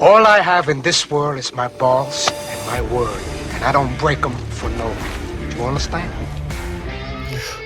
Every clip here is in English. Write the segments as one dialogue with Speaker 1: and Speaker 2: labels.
Speaker 1: All I have in this world is my balls and my word, and I don't break them for no one. Do you understand?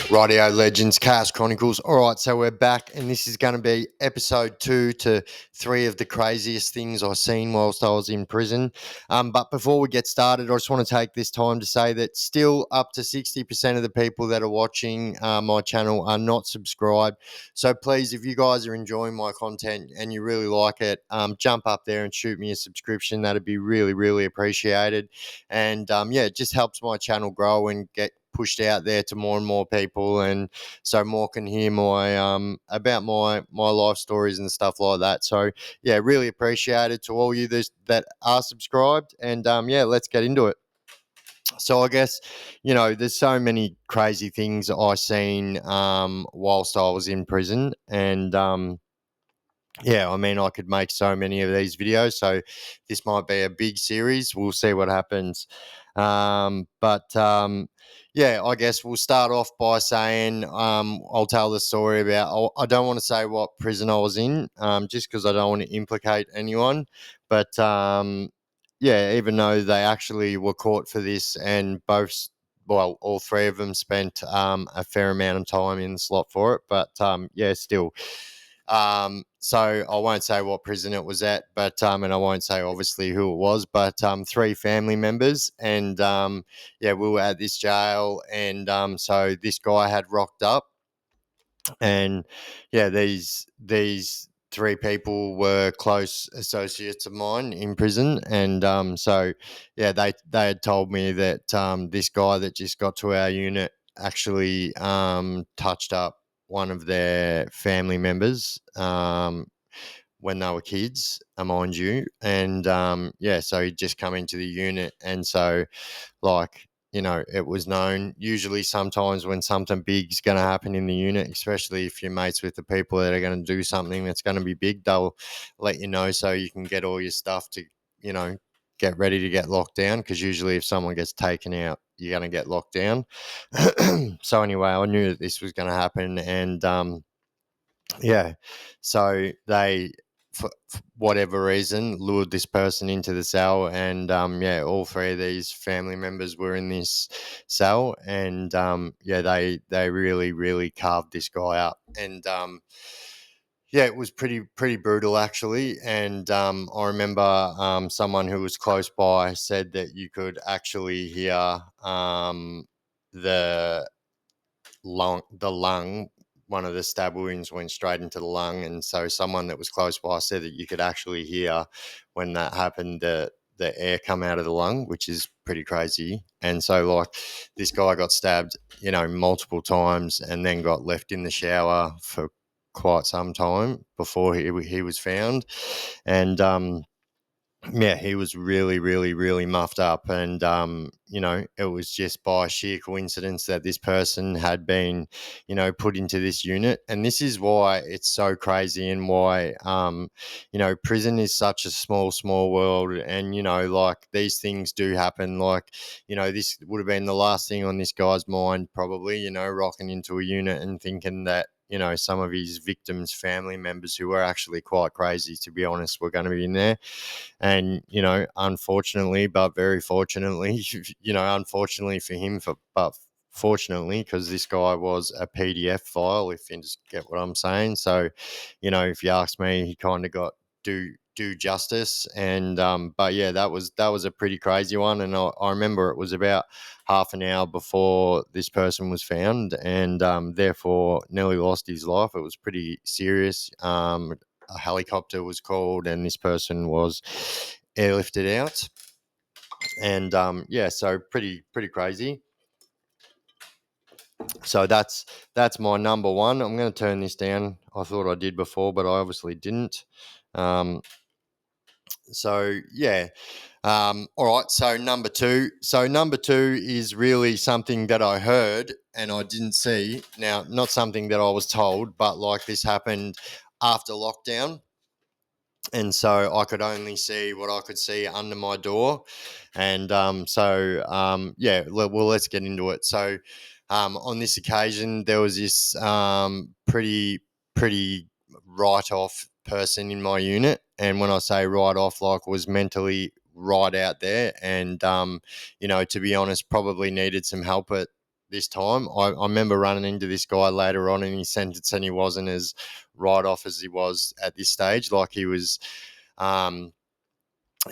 Speaker 2: Rightio legends, Chaos Chronicles. All right, so we're back, and this is going to be episode 2 to 3 of the craziest things I've seen whilst I was in prison. But before we get started, I just want to take this time to say that still up to 60% of the people that are watching my channel are not subscribed. So please, if you guys are enjoying my content and you really like it, jump up there and shoot me a subscription. That'd be really, really appreciated. And yeah, it just helps my channel grow and get pushed out there to more and more people, and so more can hear my about my life stories and stuff like that. So yeah, really appreciate it to all you that are subscribed, and yeah, let's get into it. So I guess, there's so many crazy things I seen whilst I was in prison, and yeah, I mean, I could make so many of these videos, so this might be a big series. We'll see what happens. But yeah, I guess we'll start off by saying I'll tell the story about. I don't want to say what prison I was in, just because I don't want to implicate anyone. But yeah, even though they actually were caught for this, and all three of them spent a fair amount of time in the slot for it. But yeah, still. So I won't say what prison it was at, but and I won't say obviously who it was, but three family members, and yeah, we were at this jail, and so this guy had rocked up, and yeah, these three people were close associates of mine in prison, and so yeah, they had told me that this guy that just got to our unit actually touched up one of their family members when they were kids, mind you, and yeah, so he'd just come into the unit, and so like, it was known. Usually, sometimes when something big's going to happen in the unit, especially if you're mates with the people that are going to do something that's going to be big, they'll let you know so you can get all your stuff to, get ready to get locked down. Because usually, if someone gets taken out, you're going to get locked down. So anyway, I knew that this was going to happen, and yeah, so they, for whatever reason, lured this person into the cell, and yeah, all three of these family members were in this cell, and yeah, they really, really carved this guy up, and yeah, it was pretty brutal actually, and I remember someone who was close by said that you could actually hear the lung, one of the stab wounds went straight into the lung, and so someone that was close by said that you could actually hear when that happened the air come out of the lung, which is pretty crazy. And so like this guy got stabbed, multiple times, and then got left in the shower for quite some time before he was found, and yeah, he was really, really, really muffed up, and it was just by sheer coincidence that this person had been, put into this unit, and this is why it's so crazy, and why, prison is such a small world, and like these things do happen. Like, this would have been the last thing on this guy's mind, probably, rocking into a unit and thinking that some of his victims' family members, who were actually quite crazy, to be honest, were going to be in there. And unfortunately, but very fortunately, unfortunately for him, but fortunately, because this guy was a PDF file, if you just get what I'm saying. So if you ask me, he kind of got do justice. And but yeah, that was a pretty crazy one, and I remember it was about half an hour before this person was found, and therefore nearly lost his life. It was pretty serious. A helicopter was called, and this person was airlifted out, and yeah, so pretty crazy. So that's my number one. I'm going to turn this down. I thought I did before, but I obviously didn't. So yeah. All right. So number two. So number two is really something that I heard and I didn't see. Now, not something that I was told, but like this happened after lockdown. And so I could only see what I could see under my door. And so yeah, well, let's get into it. So on this occasion, there was this pretty write-off person in my unit. And when I say right off, like, was mentally right out there. And, to be honest, probably needed some help at this time. I remember running into this guy later on in his sentence, and he wasn't as right off as he was at this stage. Like, he was um,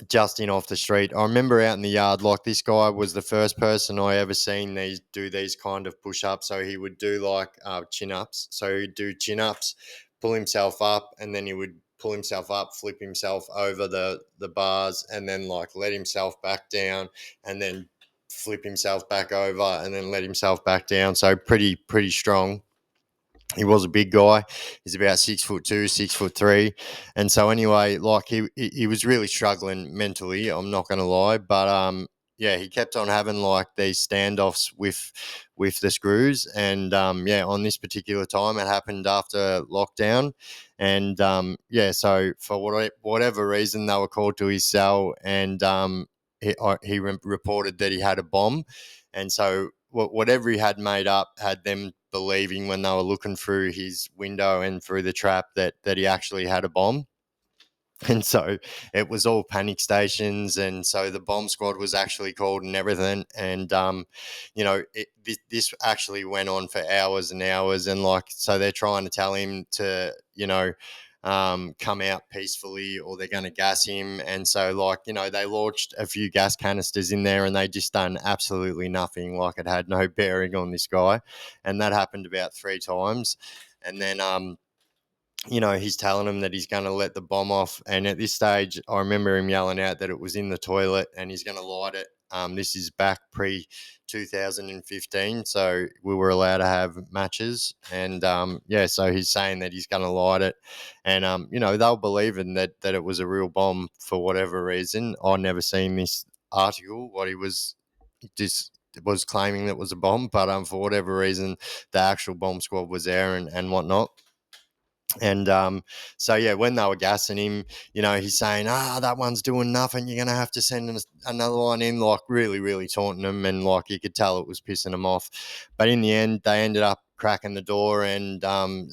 Speaker 2: just in off the street. I remember out in the yard, like, this guy was the first person I ever seen do these kind of push ups. So he would do like chin ups. So he'd do chin ups, pull himself up, and then he would pull himself up, flip himself over the bars, and then like let himself back down, and then flip himself back over, and then let himself back down. So pretty strong. He was a big guy. He's about 6'2", 6'3", and so anyway, like, he was really struggling mentally. I'm not going to lie, but yeah, he kept on having like these standoffs with the screws, and yeah, on this particular time, it happened after lockdown, and yeah, so for whatever reason, they were called to his cell, and he reported that he had a bomb, and so whatever he had made up had them believing when they were looking through his window and through the trap that he actually had a bomb. And so it was all panic stations, and so the bomb squad was actually called and everything. And this actually went on for hours and hours, and like, so they're trying to tell him to come out peacefully, or they're going to gas him. And so, like, they launched a few gas canisters in there, and they just done absolutely nothing. Like, it had no bearing on this guy, and that happened about 3 times. And then he's telling him that he's going to let the bomb off. And at this stage, I remember him yelling out that it was in the toilet and he's going to light it. This is back pre 2015, so we were allowed to have matches. And yeah, so he's saying that he's going to light it. And, they'll believe in that it was a real bomb for whatever reason. I never seen this article, what he was just was claiming that was a bomb, but for whatever reason, the actual bomb squad was there and whatnot. And so, yeah, when they were gassing him, he's saying, that one's doing nothing. You're going to have to send another one in, like, really, really taunting him. And, like, you could tell it was pissing him off. But in the end, they ended up cracking the door and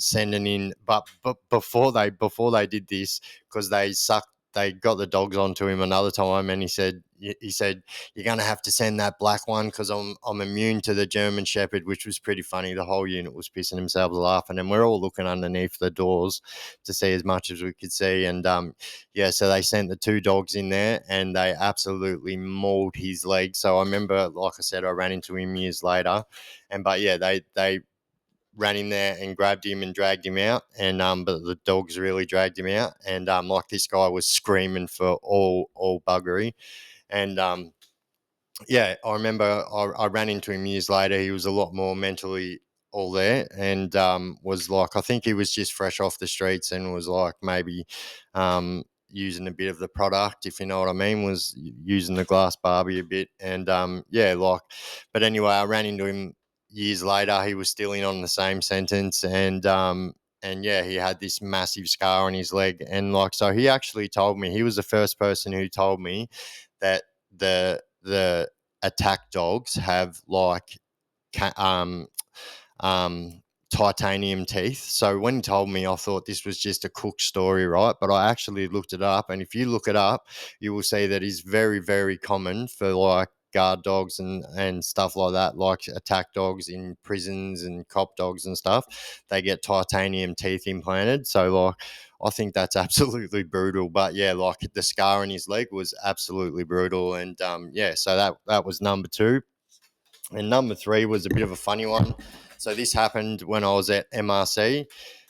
Speaker 2: sending in. But before they did this, because they got the dogs onto him another time, and he said, you're going to have to send that black one because I'm immune to the German Shepherd, which was pretty funny. The whole unit was pissing themselves laughing, and we're all looking underneath the doors to see as much as we could see. And yeah, so they sent the 2 dogs in there, and they absolutely mauled his leg. So I remember, like I said, I ran into him years later, but yeah, they ran in there and grabbed him and dragged him out, and but the dogs really dragged him out, and like, this guy was screaming for all buggery. And yeah, I remember I ran into him years later. He was a lot more mentally all there, and was like, I think he was just fresh off the streets and was like, maybe using a bit of the product, if you know what I mean, was using the glass Barbie a bit. And yeah, like, but anyway, I ran into him years later. He was still in on the same sentence, and yeah, he had this massive scar on his leg. And like, so he actually told me, he was the first person who told me that the attack dogs have like um, um, titanium teeth. So when he told me, I thought this was just a cook story, right? But I actually looked it up, and if you look it up, you will see that it's very, very common for like guard dogs and stuff like that, like attack dogs in prisons and cop dogs and stuff. They get titanium teeth implanted. So like, I think that's absolutely brutal. But yeah, like, the scar on his leg was absolutely brutal. And yeah, so that was number 2. And number 3 was a bit of a funny one. So this happened when I was at MRC,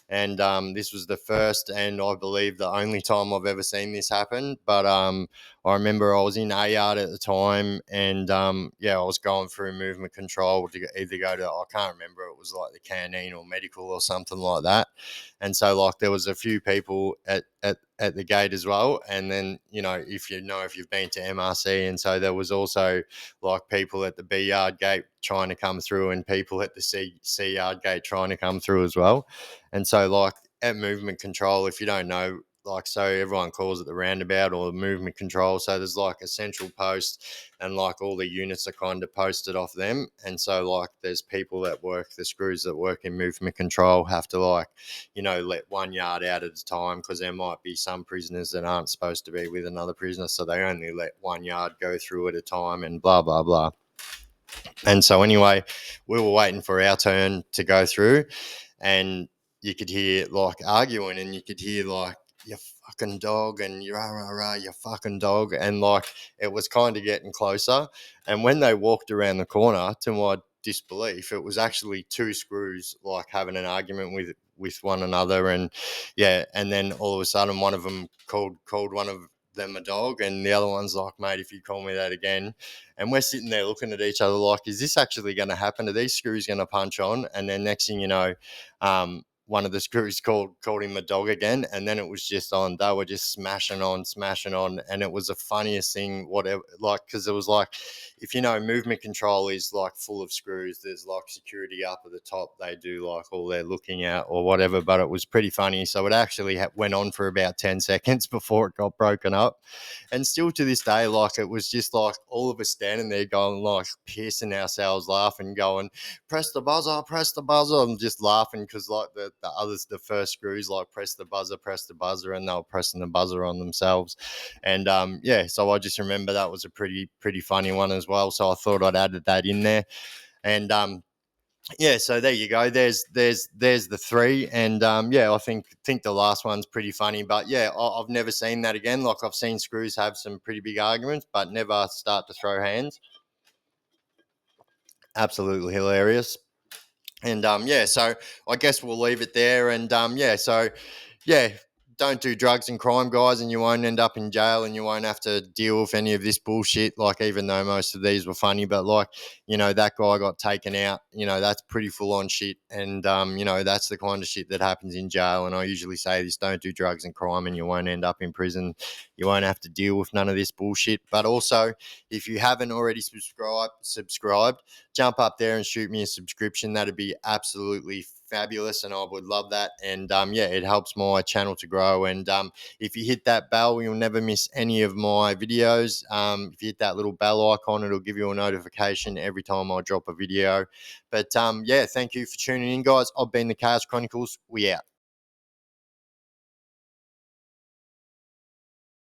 Speaker 2: and this was the first and I believe the only time I've ever seen this happen. But I remember I was in A yard at the time, and yeah, I was going through movement control to either go to, I can't remember, it was like the canteen or medical or something like that. And so, like, there was a few people at the gate as well. And then, if you've been to MRC, and so there was also like people at the B yard gate trying to come through, and people at the C yard gate trying to come through as well. And so, like, at movement control, if you don't know, like, so everyone calls it the roundabout or the movement control. So there's like a central post, and like all the units are kind of posted off them. And so like there's people that work, the screws that work in movement control have to like, let 1 yard out at a time, because there might be some prisoners that aren't supposed to be with another prisoner. So they only let 1 yard go through at a time, and blah, blah, blah. And so anyway, we were waiting for our turn to go through, and you could hear like arguing, and you could hear like, you fucking dog, and you rah, rah, rah, you fucking dog. And like it was kind of getting closer. And when they walked around the corner, to my disbelief, it was actually two screws like having an argument with one another. And yeah, and then all of a sudden one of them called one of them a dog, and the other one's like, mate, if you call me that again. And we're sitting there looking at each other like, is this actually going to happen? Are these screws going to punch on? And then next thing you know, one of the screws called him a dog again, and then it was just on. They were just smashing on, and it was the funniest thing, whatever. Like, because it was like, if movement control is like full of screws. There's like security up at the top. They do like all their looking out or whatever. But it was pretty funny. So it actually went on for about 10 seconds before it got broken up. And still to this day, like it was just like all of us standing there going like piercing ourselves laughing, going, press the buzzer. I'm just laughing because like the first screws like press the buzzer, and they were pressing the buzzer on themselves. And yeah, so I just remember that was a pretty funny one as well. So I thought I'd added that in there. And yeah, so there you go. There's the three, and yeah, I think the last one's pretty funny. But yeah, I've never seen that again. Like I've seen screws have some pretty big arguments, but never start to throw hands. Absolutely hilarious. And yeah, so I guess we'll leave it there. And yeah, so yeah, don't do drugs and crime, guys, and you won't end up in jail, and you won't have to deal with any of this bullshit. Like, even though most of these were funny, but like, that guy got taken out, that's pretty full on shit. And, that's the kind of shit that happens in jail. And I usually say this: don't do drugs and crime, and you won't end up in prison. You won't have to deal with none of this bullshit. But also, if you haven't already subscribed, jump up there and shoot me a subscription. That'd be absolutely fabulous, and I would love that. And yeah, it helps my channel to grow. And if you hit that bell, you'll never miss any of my videos. If you hit that little bell icon, it'll give you a notification every time I drop a video. But yeah, thank you for tuning in, guys. I've been the Chaos Chronicles. We out.